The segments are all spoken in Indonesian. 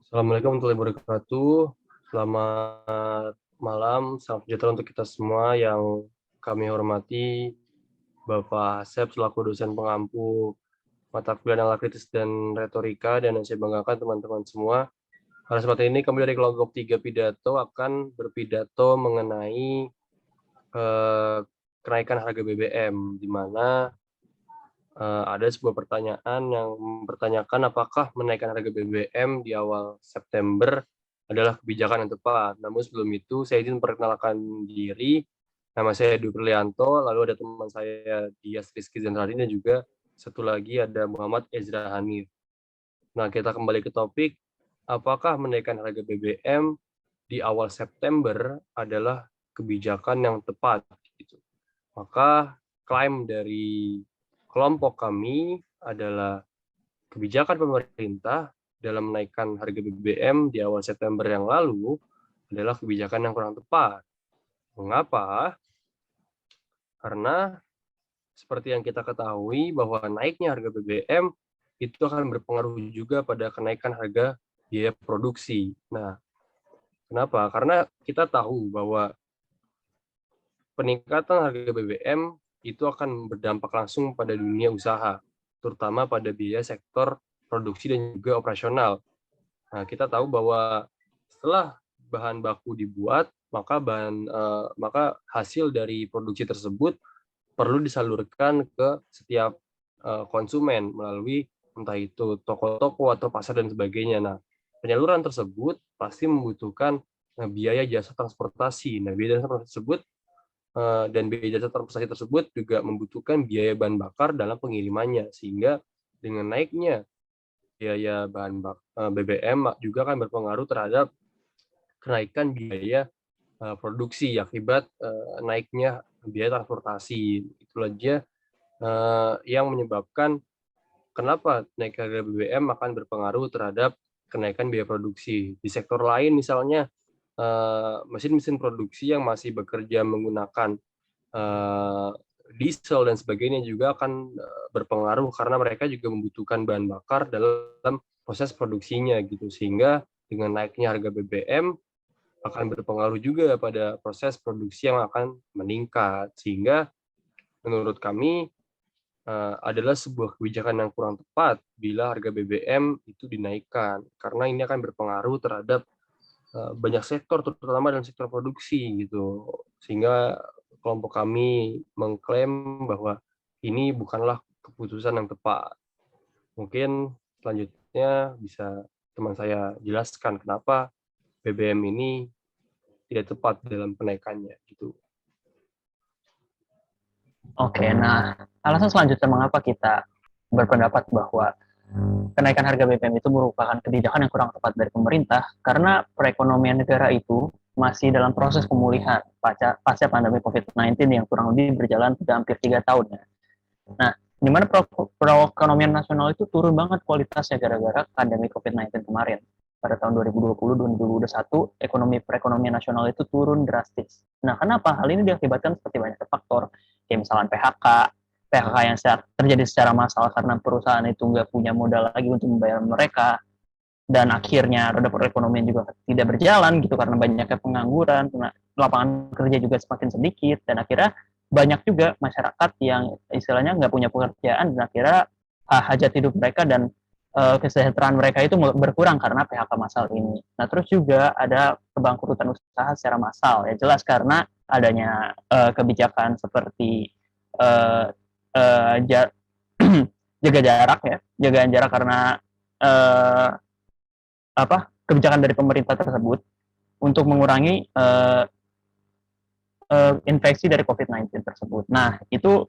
Assalamualaikum warahmatullahi wabarakatuh. Selamat malam, salam sejahtera untuk kita semua yang kami hormati Bapak Asep selaku dosen pengampu mata kuliah nalar kritis dan retorika, dan yang saya banggakan teman-teman semua. Pada kesempatan ini kami dari kelompok 3 pidato akan berpidato mengenai kenaikan harga BBM, di mana ada sebuah pertanyaan yang mempertanyakan apakah menaikkan harga BBM di awal September adalah kebijakan yang tepat. Namun sebelum itu, saya izin memperkenalkan diri. Nama saya Dwi Prianto, lalu ada teman saya Dias Rizky Zenradi, dan juga satu lagi ada Muhammad Ezra Hanif. Nah, kita kembali ke topik, apakah menaikkan harga BBM di awal September adalah kebijakan yang tepat? Gitu. Maka klaim dari kelompok kami adalah kebijakan pemerintah dalam menaikkan harga BBM di awal September yang lalu adalah kebijakan yang kurang tepat. Mengapa? Karena seperti yang kita ketahui bahwa naiknya harga BBM itu akan berpengaruh juga pada kenaikan harga biaya produksi. Nah, kenapa? Karena kita tahu bahwa peningkatan harga BBM itu akan berdampak langsung pada dunia usaha, terutama pada biaya sektor produksi dan juga operasional. Nah, kita tahu bahwa setelah bahan baku dibuat, maka hasil dari produksi tersebut perlu disalurkan ke setiap konsumen melalui entah itu toko-toko atau pasar dan sebagainya. Nah, penyaluran tersebut pasti membutuhkan biaya jasa transportasi. Nah, biaya jasa transportasi tersebut dan biaya jasa transportasi tersebut juga membutuhkan biaya bahan bakar dalam pengirimannya, sehingga dengan naiknya biaya BBM juga akan berpengaruh terhadap kenaikan biaya produksi akibat naiknya biaya transportasi. Itu aja yang menyebabkan kenapa naik harga BBM akan berpengaruh terhadap kenaikan biaya produksi. Di sektor lain misalnya mesin-mesin produksi yang masih bekerja menggunakan diesel dan sebagainya juga akan berpengaruh karena mereka juga membutuhkan bahan bakar dalam proses produksinya gitu, sehingga dengan naiknya harga BBM akan berpengaruh juga pada proses produksi yang akan meningkat, sehingga menurut kami adalah sebuah kebijakan yang kurang tepat bila harga BBM itu dinaikkan, karena ini akan berpengaruh terhadap banyak sektor, terutama dalam sektor produksi gitu, sehingga kelompok kami mengklaim bahwa ini bukanlah keputusan yang tepat. Mungkin selanjutnya bisa teman saya jelaskan kenapa BBM ini tidak tepat dalam kenaikannya gitu. Oke, nah alasan selanjutnya mengapa kita berpendapat bahwa kenaikan harga BBM itu merupakan kebijakan yang kurang tepat dari pemerintah karena perekonomian negara itu masih dalam proses pemulihan pasca pandemi COVID-19 yang kurang lebih berjalan sudah hampir 3 tahun. Ya. Nah, di mana perekonomian nasional itu turun banget kualitasnya gara-gara pandemi COVID-19 kemarin. Pada tahun 2020-2021, perekonomian nasional itu turun drastis. Nah, kenapa? Hal ini diakibatkan seperti banyak faktor, kayak misalnya PHK yang terjadi secara massal karena perusahaan itu nggak punya modal lagi untuk membayar mereka, dan akhirnya roda perekonomian juga tidak berjalan gitu karena banyaknya pengangguran, lapangan kerja juga semakin sedikit, dan akhirnya banyak juga masyarakat yang istilahnya nggak punya pekerjaan dan akhirnya hajat hidup mereka dan kesejahteraan mereka itu berkurang karena PHK massal ini. Nah, terus juga ada kebangkrutan usaha secara massal, ya jelas karena adanya kebijakan seperti uh, uh, jaga jarak ya, jaga jarak karena uh, kebijakan dari pemerintah tersebut untuk mengurangi infeksi dari COVID-19 tersebut. Nah, itu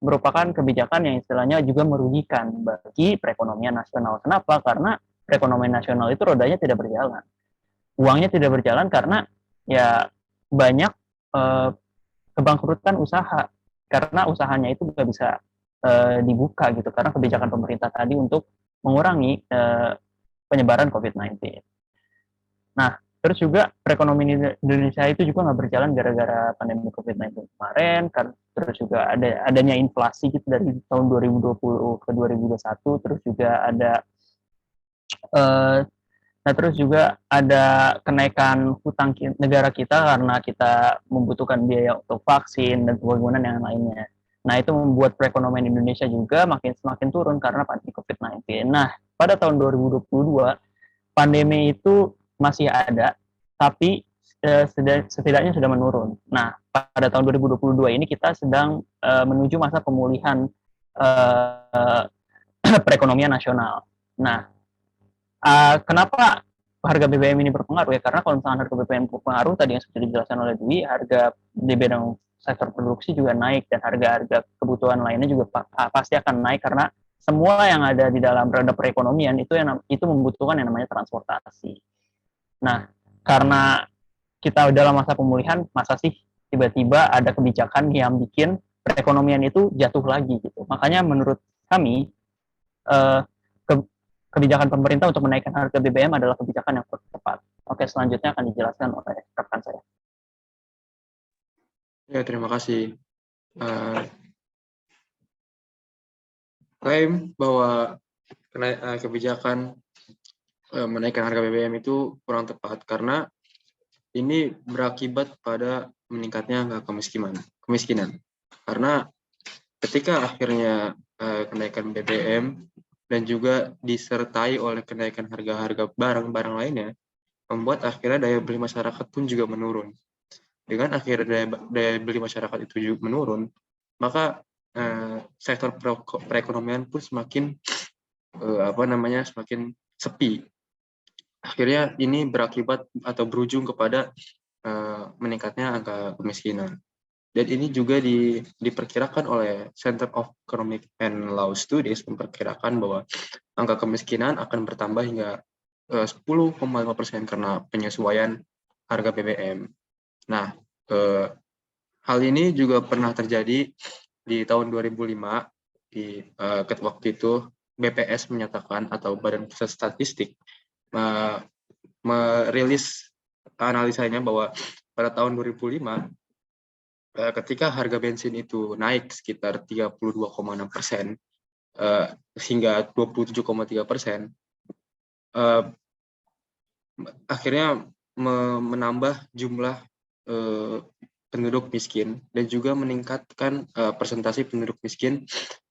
merupakan kebijakan yang istilahnya juga merugikan bagi perekonomian nasional. Kenapa? Karena perekonomian nasional itu rodanya tidak berjalan. Uangnya tidak berjalan karena ya banyak kebangkrutan usaha karena usahanya itu nggak bisa dibuka gitu karena kebijakan pemerintah tadi untuk mengurangi penyebaran COVID-19. Nah, terus juga perekonomian Indonesia itu juga nggak berjalan gara-gara pandemi COVID-19 kemarin, terus juga adanya inflasi gitu dari tahun 2020 ke 2021, terus juga ada Nah, terus juga ada kenaikan hutang negara kita karena kita membutuhkan biaya untuk vaksin dan pembangunan yang lainnya. Nah, itu membuat perekonomian Indonesia juga semakin turun karena pandemi COVID-19. Nah, pada tahun 2022, pandemi itu masih ada, tapi setidaknya sudah menurun. Nah, pada tahun 2022 ini kita sedang menuju masa pemulihan uh, perekonomian nasional. Nah, kenapa harga BBM ini berpengaruh ya? Karena kalau misalnya harga BBM berpengaruh, tadi yang sudah dijelaskan oleh Dwi, harga di bidang sektor produksi juga naik dan harga-harga kebutuhan lainnya juga pasti akan naik karena semua yang ada di dalam roda perekonomian itu membutuhkan yang namanya transportasi. Nah, karena kita dalam masa pemulihan, masa sih tiba-tiba ada kebijakan yang bikin perekonomian itu jatuh lagi gitu. Makanya menurut kami eh, kebijakan pemerintah untuk menaikkan harga BBM adalah kebijakan yang tepat. Oke, selanjutnya akan dijelaskan oleh rekan saya. Ya, terima kasih. Klaim bahwa kebijakan menaikkan harga BBM itu kurang tepat karena ini berakibat pada meningkatnya angka kemiskinan. Karena ketika akhirnya kenaikan BBM dan juga disertai oleh kenaikan harga-harga barang-barang lainnya, membuat akhirnya daya beli masyarakat pun juga menurun. Dengan akhirnya daya beli masyarakat itu juga menurun, maka sektor perekonomian pun semakin semakin sepi. Akhirnya ini berakibat atau berujung kepada meningkatnya angka kemiskinan. Dan ini juga diperkirakan oleh Center of Economic and Law Studies memperkirakan bahwa angka kemiskinan akan bertambah hingga 10,5% karena penyesuaian harga BBM. Nah, hal ini juga pernah terjadi di tahun 2005. Waktu itu BPS menyatakan atau Badan Pusat Statistik merilis analisanya bahwa pada tahun 2005 ketika harga bensin itu naik sekitar 32,6% hingga 27,3%, akhirnya menambah jumlah penduduk miskin dan juga meningkatkan persentase penduduk miskin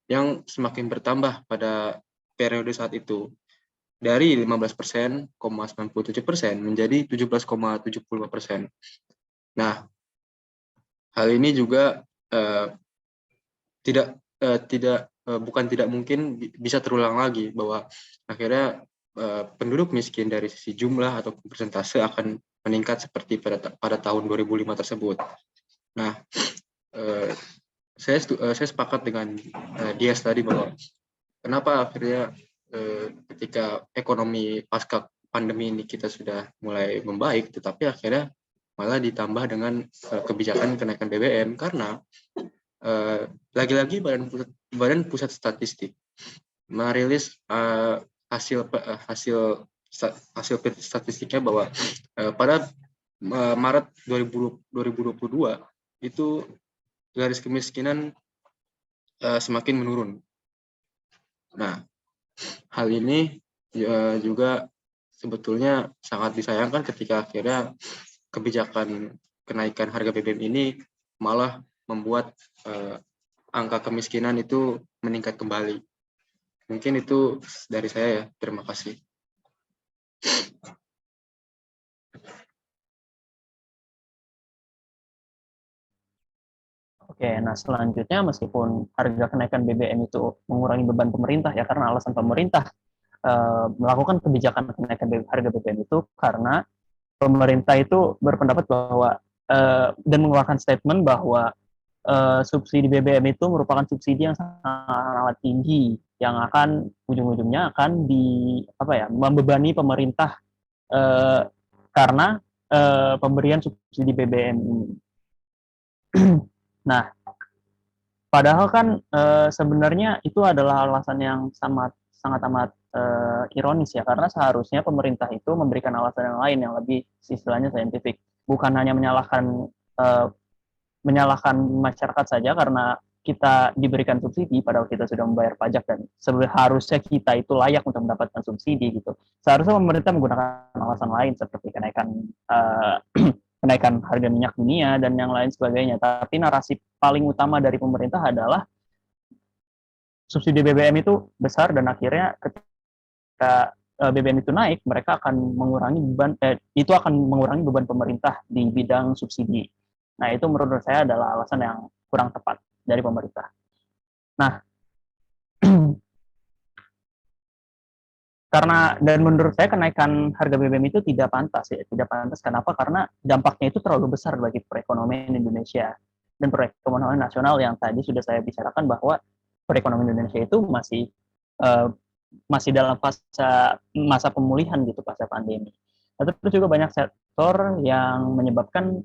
yang semakin bertambah pada periode saat itu dari 15,97% menjadi 17,75%. Nah, hal ini juga bukan tidak mungkin bisa terulang lagi bahwa akhirnya penduduk miskin dari sisi jumlah atau persentase akan meningkat seperti pada tahun 2005 tersebut. Nah, saya sepakat dengan Dias tadi bahwa kenapa akhirnya ketika ekonomi pasca pandemi ini kita sudah mulai membaik, tetapi akhirnya malah ditambah dengan kebijakan kenaikan BBM karena lagi-lagi Badan Pusat Statistik merilis hasil statistiknya bahwa pada Maret 2022 itu garis kemiskinan semakin menurun. Nah, hal ini juga sebetulnya sangat disayangkan ketika akhirnya kebijakan kenaikan harga BBM ini malah membuat angka kemiskinan itu meningkat kembali. Mungkin itu dari saya ya. Terima kasih. Oke, nah selanjutnya meskipun harga kenaikan BBM itu mengurangi beban pemerintah ya karena alasan pemerintah melakukan kebijakan kenaikan harga BBM itu karena pemerintah itu berpendapat bahwa dan mengeluarkan statement bahwa subsidi BBM itu merupakan subsidi yang sangat tinggi yang akan ujung-ujungnya akan membebani pemerintah karena pemberian subsidi BBM ini. Nah, padahal kan sebenarnya itu adalah alasan yang sangat amat ironis ya, karena seharusnya pemerintah itu memberikan alasan yang lain yang lebih istilahnya saintifik, bukan hanya menyalahkan masyarakat saja karena kita diberikan subsidi padahal kita sudah membayar pajak dan seharusnya kita itu layak untuk mendapatkan subsidi gitu. Seharusnya pemerintah menggunakan alasan lain seperti kenaikan harga minyak dunia dan yang lain sebagainya. Tapi narasi paling utama dari pemerintah adalah subsidi BBM itu besar dan akhirnya ketika BBM itu naik, mereka akan mengurangi beban pemerintah di bidang subsidi. Nah, itu menurut saya adalah alasan yang kurang tepat dari pemerintah. Nah, dan menurut saya kenaikan harga BBM itu tidak pantas ya, tidak pantas. Kenapa? Karena dampaknya itu terlalu besar bagi perekonomian Indonesia dan perekonomian nasional yang tadi sudah saya bicarakan bahwa perekonomian Indonesia itu masih dalam masa pemulihan gitu pasca pandemi. Terus juga banyak sektor yang menyebabkan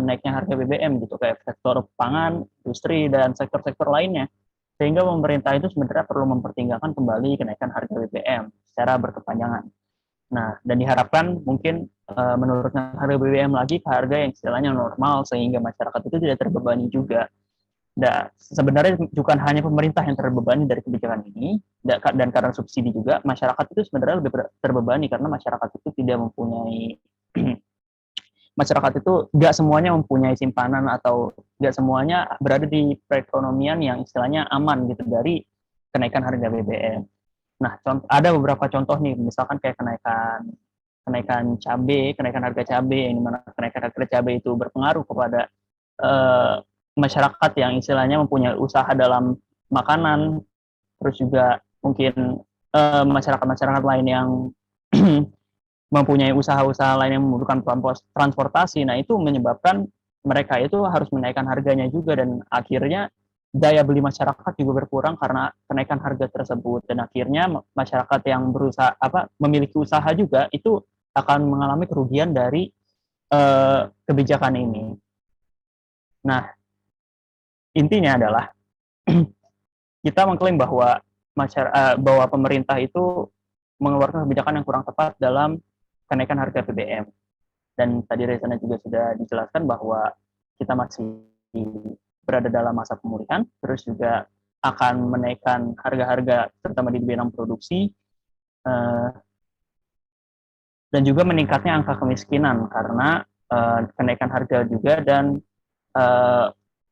naiknya harga BBM gitu, kayak sektor pangan, industri, dan sektor-sektor lainnya. Sehingga pemerintah itu sebenarnya perlu mempertimbangkan kembali kenaikan harga BBM secara berkepanjangan. Nah, dan diharapkan mungkin menurunkan harga BBM lagi ke harga yang istilahnya normal, sehingga masyarakat itu tidak terbebani juga. Nah, sebenarnya bukan hanya pemerintah yang terbebani dari kebijakan ini, dan karena subsidi juga, masyarakat itu sebenarnya lebih terbebani karena masyarakat itu tidak mempunyai masyarakat itu nggak semuanya mempunyai simpanan atau nggak semuanya berada di perekonomian yang istilahnya aman gitu dari kenaikan harga BBM. Nah, ada beberapa contoh nih, misalkan kayak kenaikan harga cabai, yang dimana kenaikan harga cabai itu berpengaruh kepada masyarakat yang istilahnya mempunyai usaha dalam makanan, terus juga mungkin masyarakat-masyarakat lain yang mempunyai usaha-usaha lain yang membutuhkan transportasi. Nah, itu menyebabkan mereka itu harus menaikkan harganya juga, dan akhirnya daya beli masyarakat juga berkurang karena kenaikan harga tersebut, dan akhirnya masyarakat yang memiliki usaha juga itu akan mengalami kerugian dari kebijakan ini. Nah, intinya adalah kita mengklaim bahwa pemerintah itu mengeluarkan kebijakan yang kurang tepat dalam kenaikan harga BBM. Dan tadi Rezana juga sudah dijelaskan bahwa kita masih berada dalam masa pemulihan, terus juga akan menaikkan harga-harga terutama di bidang produksi, dan juga meningkatnya angka kemiskinan karena kenaikan harga juga dan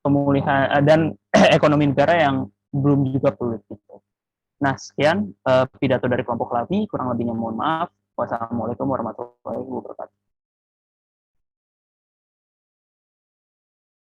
pemulihan dan ekonomi negara yang belum juga pulih gitu. Nah, sekian pidato dari kelompok LABI, kurang lebihnya mohon maaf. Wassalamualaikum warahmatullahi wabarakatuh.